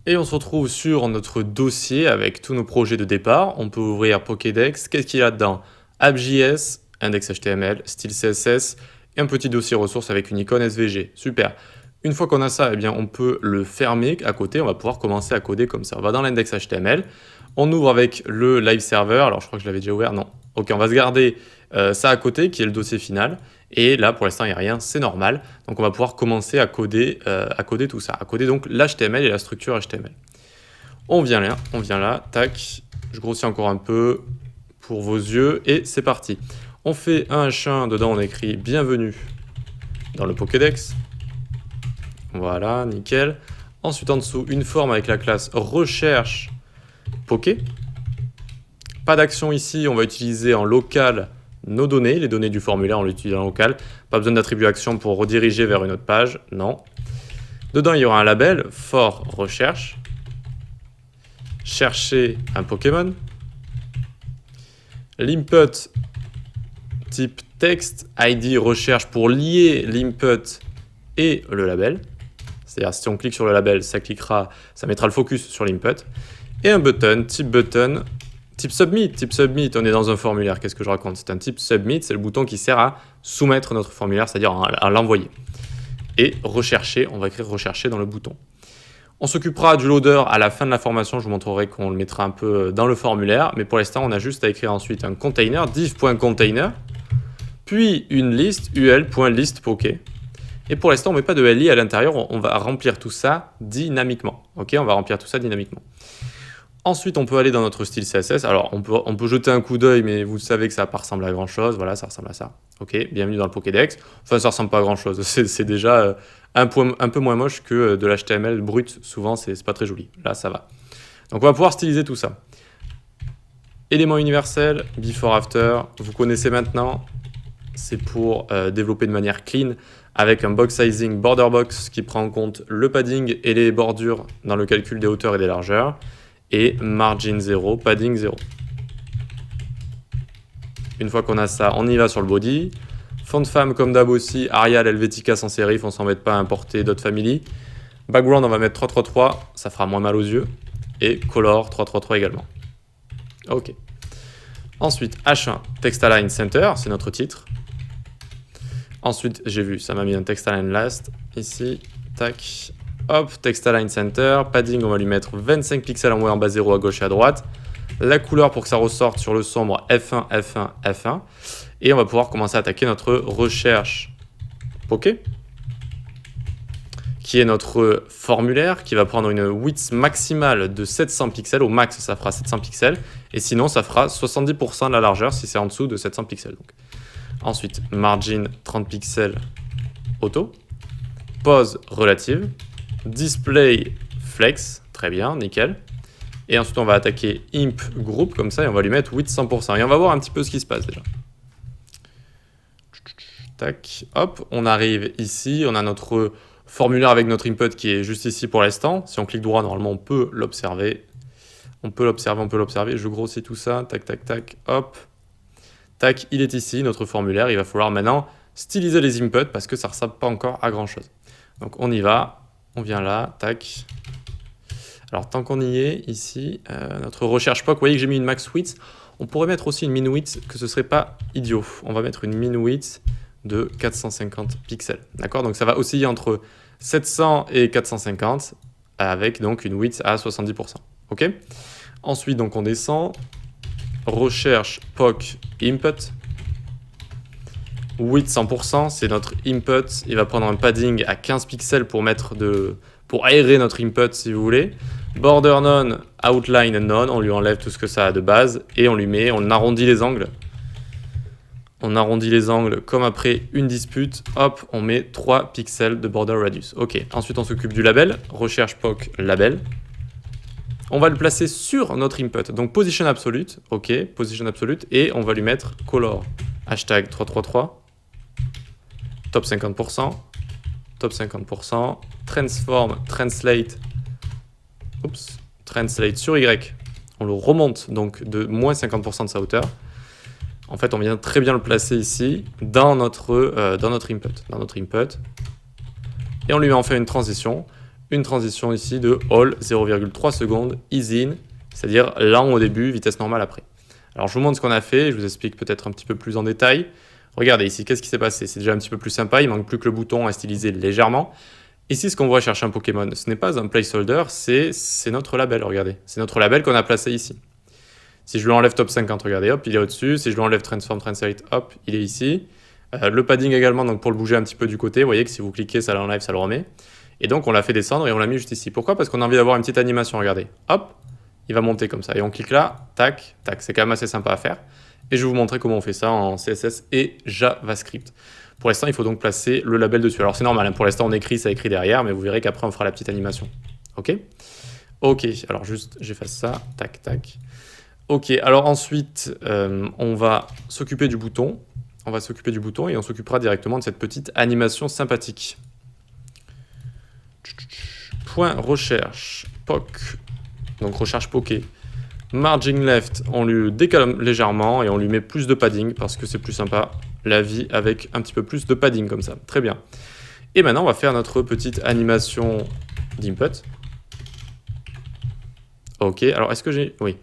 Et on se retrouve sur notre dossier avec tous nos projets de départ. On peut ouvrir Pokédex. Qu'est-ce qu'il y a dedans? App.js, index HTML, style CSS et un petit dossier ressources avec une icône SVG. Super. Une fois qu'on a ça, eh bien, on peut le fermer à côté. On va pouvoir commencer à coder comme ça. On va dans l'index HTML. On ouvre avec le live server. Alors, je crois que je l'avais déjà ouvert. Non. Ok, on va se garder ça à côté, qui est le dossier final. Et là, pour l'instant, il n'y a rien. C'est normal. Donc, on va pouvoir commencer à coder tout ça. À coder donc l'HTML et la structure HTML. On vient là. Tac. Je grossis encore un peu pour vos yeux. Et c'est parti. On fait un H1. Dedans, on écrit « Bienvenue » dans le Pokédex. Voilà, nickel. Ensuite, en dessous, une forme avec la classe recherche Poké. Pas d'action ici, on va utiliser en local nos données. Les données du formulaire, on l'utilise en local. Pas besoin d'attribut action pour rediriger vers une autre page, non. Dedans, il y aura un label, for recherche. Chercher un Pokémon. L'input type texte, ID recherche pour lier l'input et le label. C'est-à-dire, si on clique sur le label, ça mettra le focus sur l'input. Et un button, type submit. Type submit, on est dans un formulaire. Qu'est-ce que je raconte? C'est un type submit, c'est le bouton qui sert à soumettre notre formulaire, c'est-à-dire à l'envoyer. Et rechercher, on va écrire rechercher dans le bouton. On s'occupera du loader à la fin de la formation. Je vous montrerai qu'on le mettra un peu dans le formulaire. Mais pour l'instant, on a juste à écrire ensuite un container, div.container, puis une liste, ul.listPoké. Et pour l'instant, on ne met pas de LI à l'intérieur, on va remplir tout ça dynamiquement. Ok, on va remplir tout ça dynamiquement. Ensuite, on peut aller dans notre style CSS. Alors, on peut jeter un coup d'œil, mais vous savez que ça ne va pas ressembler à grand-chose. Voilà, ça ressemble à ça. Ok, bienvenue dans le Pokédex. Enfin, ça ne ressemble pas à grand-chose. C'est déjà un peu moins moche que de l'HTML brut. Souvent, c'est pas très joli. Là, ça va. Donc, on va pouvoir styliser tout ça. Élément universel, before, after. Vous connaissez maintenant. C'est pour développer de manière clean avec un box sizing border box qui prend en compte le padding et les bordures dans le calcul des hauteurs et des largeurs, et margin 0, padding 0. Une fois qu'on a ça, on y va sur le body. Font de femme comme d'hab aussi, Arial, Helvetica sans serif, on s'embête pas à importer d'autres familles. Background, on va mettre 333, ça fera moins mal aux yeux. Et color 333 également. Ok. Ensuite, H1, text align center, c'est notre titre. Ensuite, j'ai vu, ça m'a mis un text align last, ici, tac, hop, text align center, padding, on va lui mettre 25 pixels en haut et en bas 0 à gauche et à droite, la couleur pour que ça ressorte sur le sombre F1, F1, F1, et on va pouvoir commencer à attaquer notre recherche Poké, qui est notre formulaire, qui va prendre une width maximale de 700 pixels, au max ça fera 700 pixels, et sinon ça fera 70% de la largeur si c'est en dessous de 700 pixels. Donc. Ensuite, margin 30 pixels auto, pose relative, display flex, très bien, nickel. Et ensuite, on va attaquer imp group comme ça et on va lui mettre width 100%. Et on va voir un petit peu ce qui se passe déjà. Tac, hop, on arrive ici, on a notre formulaire avec notre input qui est juste ici pour l'instant. Si on clique droit, normalement, on peut l'observer. On peut l'observer. Je grossis tout ça, tac, tac, tac, hop. Tac, il est ici, notre formulaire. Il va falloir maintenant styliser les inputs parce que ça ne ressemble pas encore à grand-chose. Donc, on y va. On vient là. Tac. Alors, tant qu'on y est, ici, notre recherche POC, vous voyez que j'ai mis une max width. On pourrait mettre aussi une min width, que ce ne serait pas idiot. On va mettre une min width de 450 pixels. D'accord? Donc, ça va osciller entre 700 et 450 avec donc une width à 70%. OK? Ensuite, donc, on descend. Recherche POC input. Width 100%, c'est notre input. Il va prendre un padding à 15 pixels pour aérer notre input si vous voulez. Border none, outline none, on lui enlève tout ce que ça a de base et on arrondit les angles. On arrondit les angles comme après une dispute. Hop, on met 3 pixels de border radius. Ok, ensuite on s'occupe du label. Recherche POC label. On va le placer sur notre input. Donc position absolute, ok, position absolute, et on va lui mettre color hashtag 333, top 50%, top 50%, transform, translate sur Y. On le remonte donc de moins 50% de sa hauteur. En fait, on vient très bien le placer ici dans notre input. Et on lui met enfin une transition. une transition ici de all 0,3 secondes, easy in, c'est-à-dire lent au début, vitesse normale après. Alors je vous montre ce qu'on a fait, je vous explique peut-être un petit peu plus en détail. Regardez ici, qu'est-ce qui s'est passé? C'est déjà un petit peu plus sympa, il manque plus que le bouton à styliser légèrement. Ici, ce qu'on voit chercher un Pokémon, ce n'est pas un placeholder, c'est notre label, regardez. C'est notre label qu'on a placé ici. Si je lui enlève top 50, regardez, hop, il est au-dessus. Si je lui enlève transform, translate, hop, il est ici. Le padding également, donc pour le bouger un petit peu du côté, vous voyez que si vous cliquez, ça l'enlève, ça le remet. Et donc, on l'a fait descendre et on l'a mis juste ici. Pourquoi? Parce qu'on a envie d'avoir une petite animation, regardez. Hop, il va monter comme ça. Et on clique là, tac, tac. C'est quand même assez sympa à faire. Et je vais vous montrer comment on fait ça en CSS et JavaScript. Pour l'instant, il faut donc placer le label dessus. Alors, c'est normal, hein, pour l'instant, on écrit, ça écrit derrière, mais vous verrez qu'après, on fera la petite animation. OK? OK, alors juste, j'efface ça, tac, tac. OK, alors ensuite, on va s'occuper du bouton. On va s'occuper du bouton et on s'occupera directement de cette petite animation sympathique. Point recherche, POC, donc recherche poké. Margin left, on lui décale légèrement et on lui met plus de padding parce que c'est plus sympa la vie avec un petit peu plus de padding comme ça. Très bien. Et maintenant, on va faire notre petite animation d'input. Ok, alors est-ce que j'ai... Oui,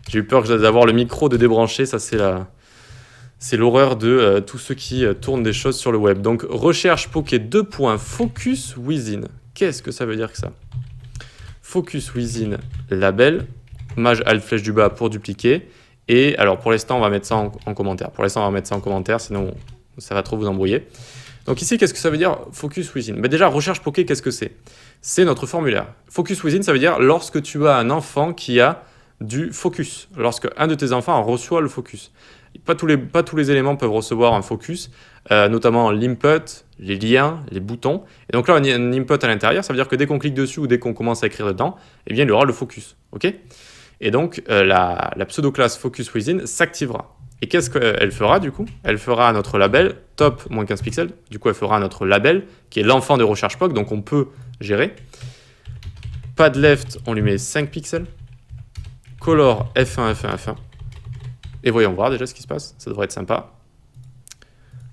j'ai eu peur d'avoir le micro de débrancher, ça c'est l'horreur de tous ceux qui tournent des choses sur le web. Donc, recherche poké 2 points focus within. Qu'est-ce que ça veut dire que ça? Focus within label, maj alt flèche du bas pour dupliquer. Et alors, pour l'instant, on va mettre ça en commentaire. Pour l'instant, on va mettre ça en commentaire, sinon ça va trop vous embrouiller. Donc ici, qu'est-ce que ça veut dire focus within? Mais déjà, recherche poké, qu'est-ce que c'est? C'est notre formulaire. Focus within, ça veut dire lorsque tu as un enfant qui a du focus, lorsque un de tes enfants reçoit le focus. Pas tous les éléments peuvent recevoir un focus, notamment l'input, les liens, les boutons. Et donc là, on a un input à l'intérieur, ça veut dire que dès qu'on clique dessus ou dès qu'on commence à écrire dedans, eh bien, il y aura le focus. OK? Et donc, la pseudo-classe focus within s'activera. Et qu'est-ce qu'elle fera du coup? Elle fera notre label top moins 15 pixels. Du coup, elle fera notre label qui est l'enfant de recherche POC, donc on peut gérer. Pad left, on lui met 5 pixels. Color F1, F1, F1. Et voyons voir déjà ce qui se passe. Ça devrait être sympa.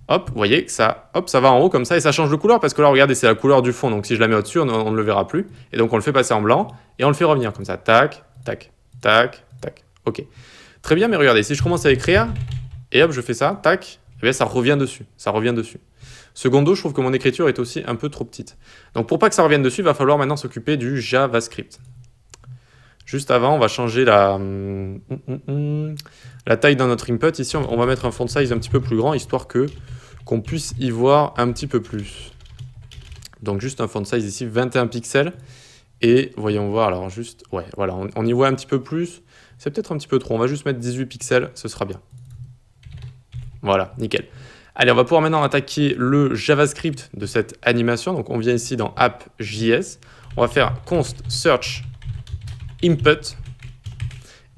Hop, vous voyez que ça, hop, ça va en haut comme ça et ça change de couleur parce que là, regardez, c'est la couleur du fond. Donc si je la mets au-dessus, on ne le verra plus. Et donc on le fait passer en blanc et on le fait revenir comme ça. Tac, tac, tac, tac. OK. Très bien, mais regardez, si je commence à écrire et hop, je fais ça, tac, eh bien ça revient dessus. Ça revient dessus. Secondo, je trouve que mon écriture est aussi un peu trop petite. Donc pour pas que ça revienne dessus, il va falloir maintenant s'occuper du JavaScript. Juste avant, on va changer la taille dans notre input. Ici, on va mettre un font size un petit peu plus grand, histoire qu'on puisse y voir un petit peu plus. Donc juste un font size ici, 21 pixels. Et voyons voir, alors juste, ouais, voilà, on y voit un petit peu plus. C'est peut-être un petit peu trop, on va juste mettre 18 pixels, ce sera bien. Voilà, nickel. Allez, on va pouvoir maintenant attaquer le JavaScript de cette animation. Donc on vient ici dans app.js. On va faire const search input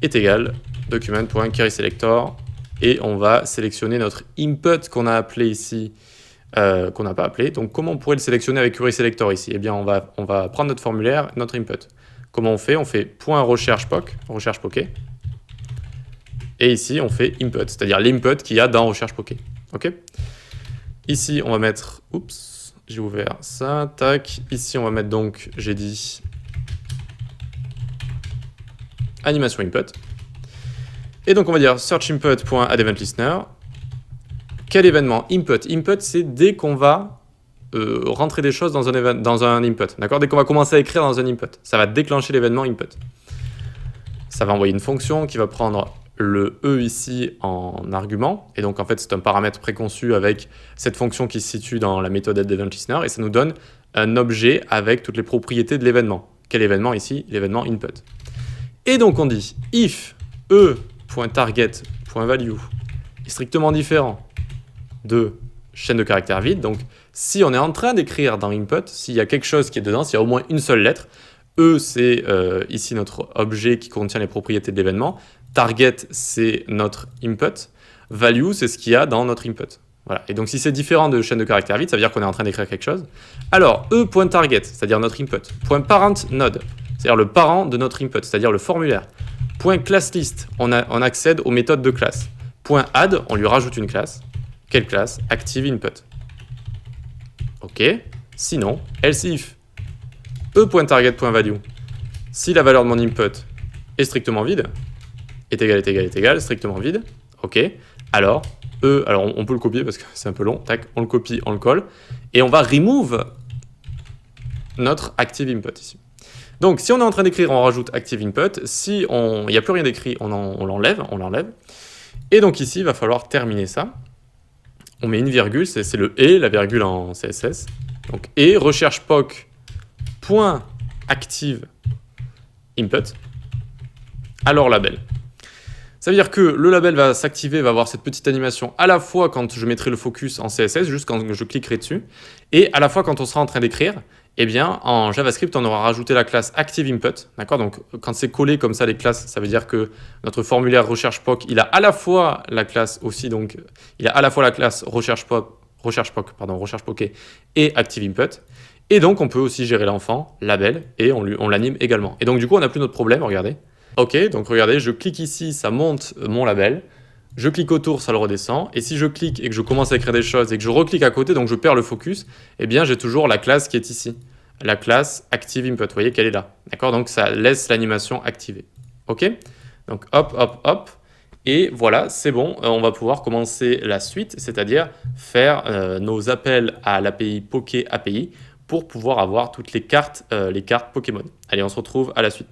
est égal document.querySelector et on va sélectionner notre input qu'on a appelé ici, qu'on n'a pas appelé. Donc comment on pourrait le sélectionner avec querySelector ici? Eh bien on va prendre notre formulaire, notre input. Comment on fait? On fait .recherche POC, recherche poké. Et ici on fait input, c'est-à-dire l'input qu'il y a dans recherche poké. OK? Ici on va mettre, oups, j'ai ouvert ça, tac. Ici on va mettre donc, j'ai dit animation input. Et donc on va dire search input.addEventListener. Quel événement? Input. Input, c'est dès qu'on va rentrer des choses dans un input. D'accord? Dès qu'on va commencer à écrire dans un input. Ça va déclencher l'événement input. Ça va envoyer une fonction qui va prendre le E ici en argument. Et donc en fait, c'est un paramètre préconçu avec cette fonction qui se situe dans la méthode addEventListener. Et ça nous donne un objet avec toutes les propriétés de l'événement. Quel événement ici? L'événement input. Et donc on dit if e.target.value est strictement différent de chaîne de caractères vide. Donc si on est en train d'écrire dans input, s'il y a quelque chose qui est dedans, s'il y a au moins une seule lettre, E c'est ici notre objet qui contient les propriétés de l'événement, target c'est notre input, value c'est ce qu'il y a dans notre input. Voilà. Et donc si c'est différent de chaîne de caractères vide, ça veut dire qu'on est en train d'écrire quelque chose. Alors e.target, c'est-à-dire notre input, .parent node, c'est-à-dire le parent de notre input, c'est-à-dire le formulaire. .classlist, on accède aux méthodes de classe. .add, on lui rajoute une classe. Quelle classe? Active input. OK. Sinon, else if e.target.value, si la valeur de mon input est strictement vide, est égal, strictement vide, ok, alors on peut le copier parce que c'est un peu long, tac, on le copie, on le colle, et on va remove notre active input ici. Donc si on est en train d'écrire, on rajoute active input, si il n'y a plus rien d'écrit, on l'enlève, et donc ici, il va falloir terminer ça. On met une virgule, c'est le et, la virgule en CSS, donc et recherche POC point active input, alors label. Ça veut dire que le label va s'activer, va avoir cette petite animation à la fois quand je mettrai le focus en CSS, juste quand je cliquerai dessus, et à la fois quand on sera en train d'écrire. Eh bien, en JavaScript, on aura rajouté la classe ActiveInput, d'accord? Donc, quand c'est collé comme ça les classes, ça veut dire que notre formulaire recherche POC, il a à la fois la classe aussi, donc il a à la fois la classe recherche POC et ActiveInput. Et donc, on peut aussi gérer l'enfant, label, et on l'anime également. Et donc, du coup, on n'a plus notre problème, regardez. Ok, donc regardez, je clique ici, ça monte mon label. Je clique autour, ça le redescend. Et si je clique et que je commence à écrire des choses et que je reclique à côté, donc je perds le focus, eh bien j'ai toujours la classe qui est ici. La classe ActiveInput, vous voyez qu'elle est là. D'accord? Donc ça laisse l'animation activée. Ok? Donc hop, hop, hop. Et voilà, c'est bon. On va pouvoir commencer la suite, c'est-à-dire faire nos appels à l'API Poké API pour pouvoir avoir toutes les cartes Pokémon. Allez, on se retrouve à la suite.